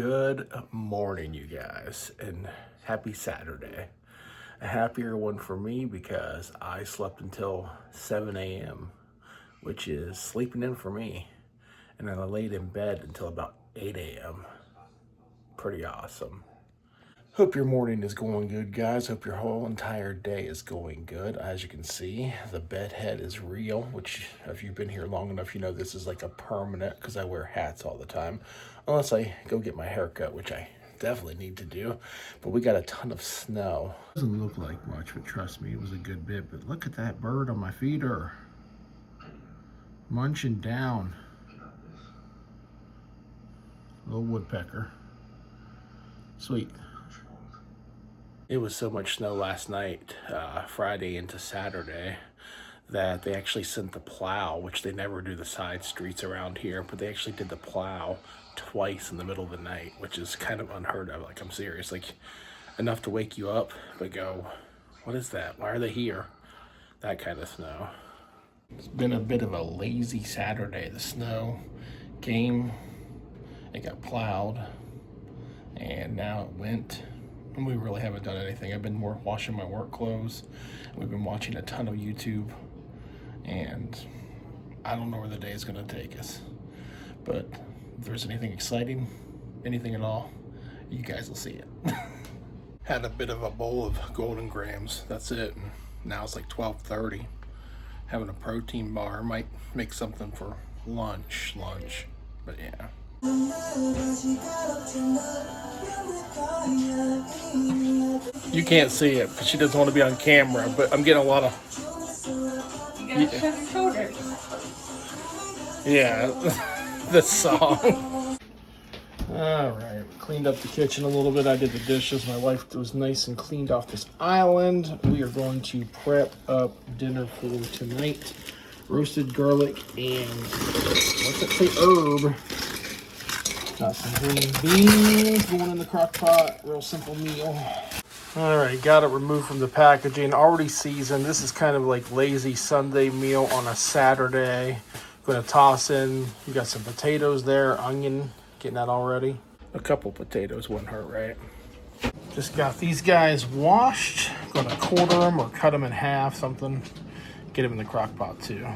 Good morning, you guys, and happy Saturday. A happier one for me because I slept until 7 a.m., which is sleeping in for me. And then I laid in bed until about 8 a.m. Pretty awesome. Hope your morning is going good, guys. Hope your whole entire day is going good. As you can see, the bed head is real, which if you've been here long enough, you know this is like a permanent because I wear hats all the time. Unless I go get my hair cut, which I definitely need to do. But we got a ton of snow. Doesn't look like much, but trust me, it was a good bit. But look at that bird on my feeder. Munching down. Little woodpecker. Sweet. It was so much snow last night, Friday into Saturday, that they actually sent the plow, which they never do the side streets around here, but they actually did the plow twice in the middle of the night, which is kind of unheard of. Like, I'm serious. Like, enough to wake you up, but go, what is that? Why are they here? That kind of snow. It's been a bit of a lazy Saturday. The snow came, it got plowed, and now it went. And we really haven't done anything. I've been more washing my work clothes. We've been watching a ton of YouTube, and I don't know where the day is going to take us. But if there's anything exciting, anything at all, you guys will see it. Had a bit of a bowl of Golden Grams. That's it. And now it's like 12:30. Having a protein bar. Might make something for lunch. But yeah. You can't see it because she doesn't want to be on camera, but I'm getting a lot of... You gotta shove your shoulders. Yeah, this song. Alright, cleaned up the kitchen a little bit. I did the dishes. My wife was nice and cleaned off this island. We are going to prep up dinner for tonight. Roasted garlic and, what's it say, herb. Got some green beans going in the crock pot. Real simple meal. Alright, got it removed from the packaging. Already seasoned. This is kind of like lazy Sunday meal on a Saturday. Going to toss in, you got some potatoes there, onion, getting that all ready. A couple potatoes wouldn't hurt, right? Just got these guys washed. Going to quarter them or cut them in half, something. Get them in the crock pot too.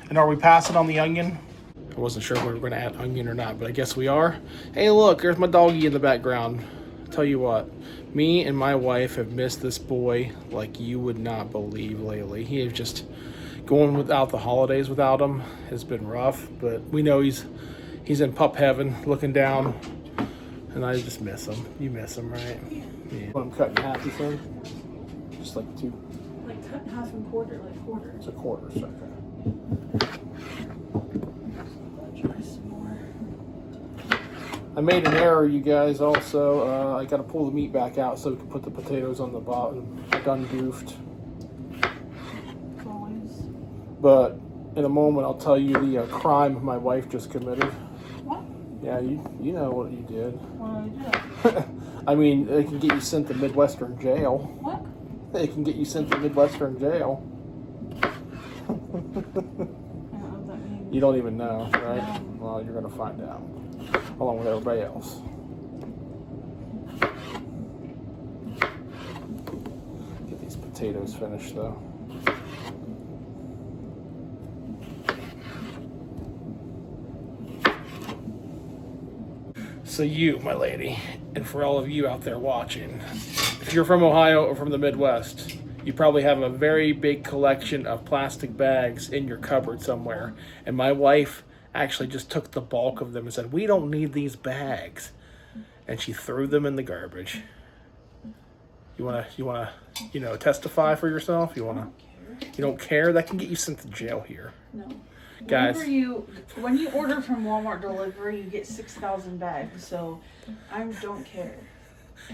And are we passing on the onion? I wasn't sure if we were going to add onion or not, but I guess we are. Hey, look, there's my doggy in the background. Tell you what, me and my wife have missed this boy like you would not believe lately. He is just going without the holidays without him has been rough, but we know he's in pup heaven looking down, and I just miss him. You miss him, right? Yeah. What I'm cutting half, you said? Just like two? Like cut in half and quarter, like quarter. It's a quarter, so okay. I made an error, you guys, also. I got to pull the meat back out so we can put the potatoes on the bottom. I done goofed. Always. But in a moment, I'll tell you the crime my wife just committed. What? Yeah, you know what you did. What did I do? I mean, they can get you sent to Midwestern jail. What? They can get you sent to Midwestern jail. I don't know what that means. You don't even know, right? No. Well, you're going to find out. Along with everybody else. Get these potatoes finished, though. So you, my lady, and for all of you out there watching, if you're from Ohio or from the Midwest, you probably have a very big collection of plastic bags in your cupboard somewhere. And my wife actually just took the bulk of them and said, we don't need these bags. And she threw them in the garbage. You wanna, testify for yourself? You don't care? That can get you sent to jail here. No. Guys. When you order from Walmart delivery, you get 6,000 bags, so I don't care.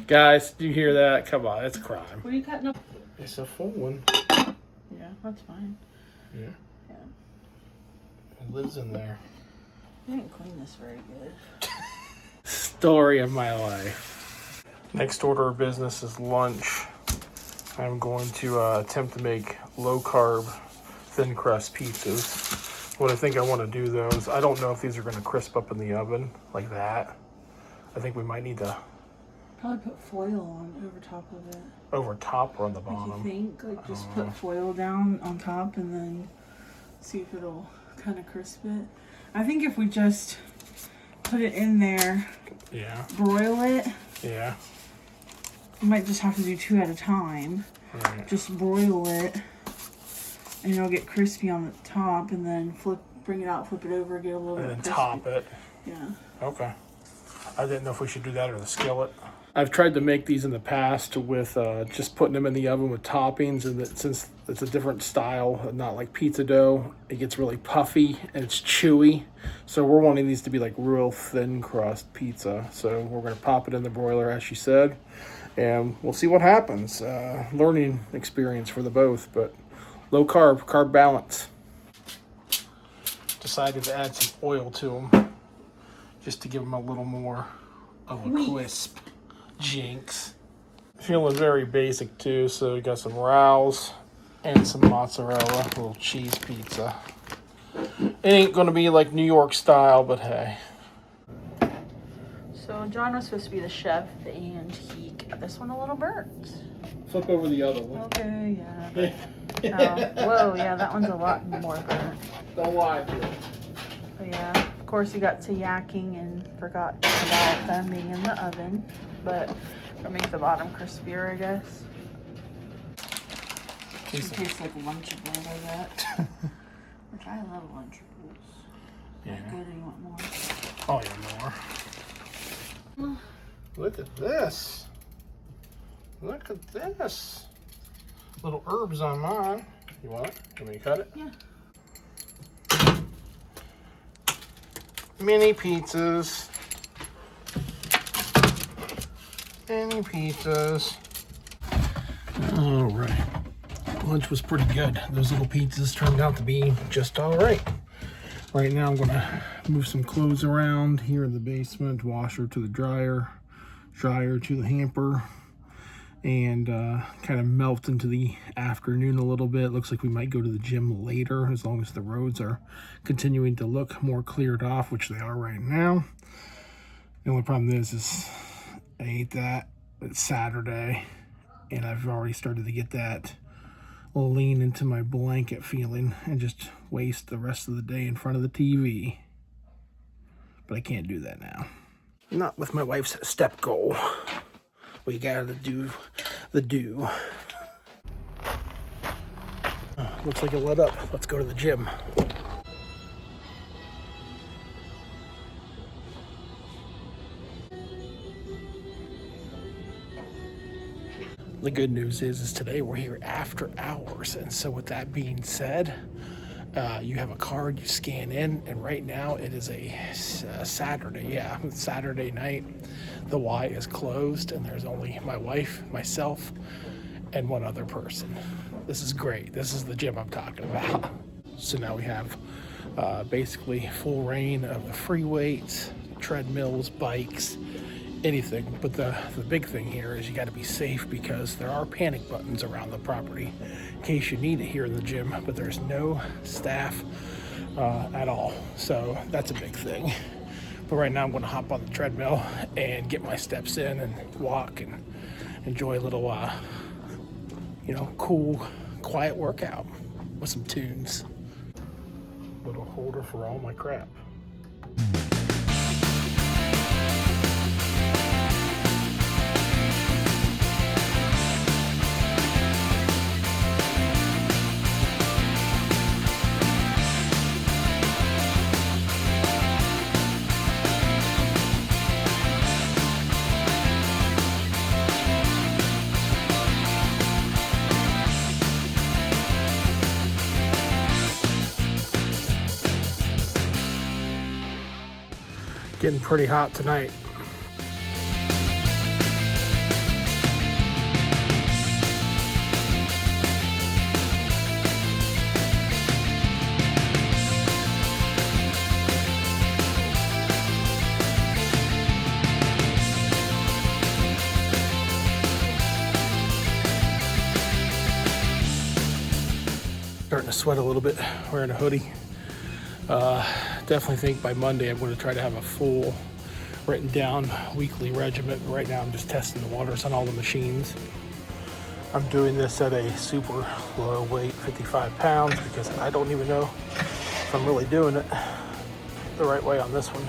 Guys, do you hear that? Come on, it's a crime. What are you cutting up? It's a full one. Yeah, that's fine. Yeah. Yeah. It lives in there. I didn't clean this very good. Story of my life. Next order of business is lunch. I'm going to attempt to make low carb thin crust pizzas. What I think I want to do though is I don't know if these are going to crisp up in the oven like that. I think we might need to Probably put foil on over top of it. over top or on the Like bottom. you think, like just put foil down on top and then see if it'll kind of crisp it. I think if we just put it in there, Yeah. broil it, Yeah. you might just have to do 2 at a time. Right. Just broil it and it'll get crispy on the top and then bring it out, flip it over, get a little And bit then crispy. top it. Yeah. Okay. I didn't know if we should do that or the skillet. I've tried to make these in the past with just putting them in the oven with toppings, and that since it's a different style, not like pizza dough, it gets really puffy and it's chewy. So we're wanting these to be like real thin crust pizza. So we're going to pop it in the broiler, as she said, and we'll see what happens. Learning experience for the both, but low carb balance. Decided to add some oil to them just to give them a little more of a crisp. Jinx. Feeling very basic too, so we got some rows and some mozzarella, a little cheese pizza. It ain't gonna be like New York style, but hey. So John was supposed to be the chef and he got this one a little burnt. Flip over the other one. Okay, yeah. Whoa, yeah, that one's a lot more burnt. Don't lie to me. But yeah, of course he got to yakking and forgot about them being in the oven. But it'll make the bottom crispier, I guess. It tastes like Lunchables, I bet. Which I love Lunchables. Yeah. Good, or you want more? Oh yeah, more. Look at this. Look at this. Little herbs on mine. You want it? Can we cut it? Yeah. Mini pizzas. Mini pizzas. All right. Lunch was pretty good. Those little pizzas turned out to be just all right. Right now I'm gonna move some clothes around here in the basement, washer to the dryer, dryer to the hamper, and kind of melt into the afternoon a little bit. Looks like we might go to the gym later as long as the roads are continuing to look more cleared off, which they are right now. The only problem is I ate that. It's Saturday, and I've already started to get that lean into my blanket feeling and just waste the rest of the day in front of the TV. But I can't do that now. Not with my wife's step goal. We gotta do the do. Looks like it lit up. Let's go to the gym. The good news is today we're here after hours, and so with that being said, you have a card, you scan in, and right now it is a Saturday. Yeah, Saturday night. The Y is closed, and there's only my wife, myself, and one other person. This is great. This is the gym I'm talking about. So now we have basically full reign of the free weights, treadmills, bikes, anything. But the big thing here is you got to be safe because there are panic buttons around the property in case you need it here in the gym, but there's no staff at all. So that's a big thing. But right now I'm going to hop on the treadmill and get my steps in and walk and enjoy a little, cool, quiet workout with some tunes. Little holder for all my crap. Getting pretty hot tonight. Starting to sweat a little bit wearing a hoodie. Definitely think by Monday I'm going to try to have a full written down weekly regimen. Right now I'm just testing the waters on all the machines. I'm doing this at a super low weight, 55 pounds, because I don't even know if I'm really doing it the right way on this one.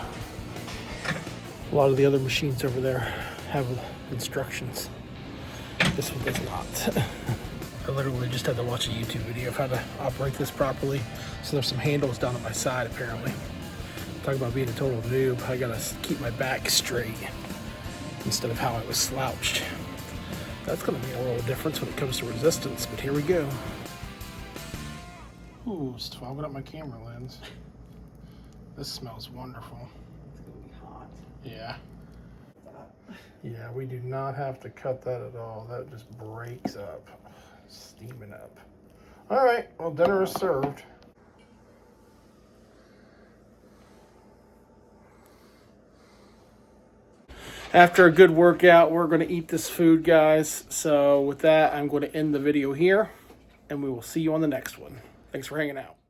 A lot of the other machines over there have instructions. This one does not. I literally just had to watch a YouTube video of how to operate this properly. So there's some handles down at my side apparently. Talk about being a total noob. I gotta keep my back straight instead of how I was slouched. That's gonna make a little difference when it comes to resistance, but here we go. Ooh, it's fogging up my camera lens. This smells wonderful. It's gonna be hot. Yeah. Yeah, we do not have to cut that at all. That just breaks up. Steaming up. All right, well, dinner is served. After a good workout, we're going to eat this food, guys. So with that, I'm going to end the video here, and we will see you on the next one. Thanks for hanging out.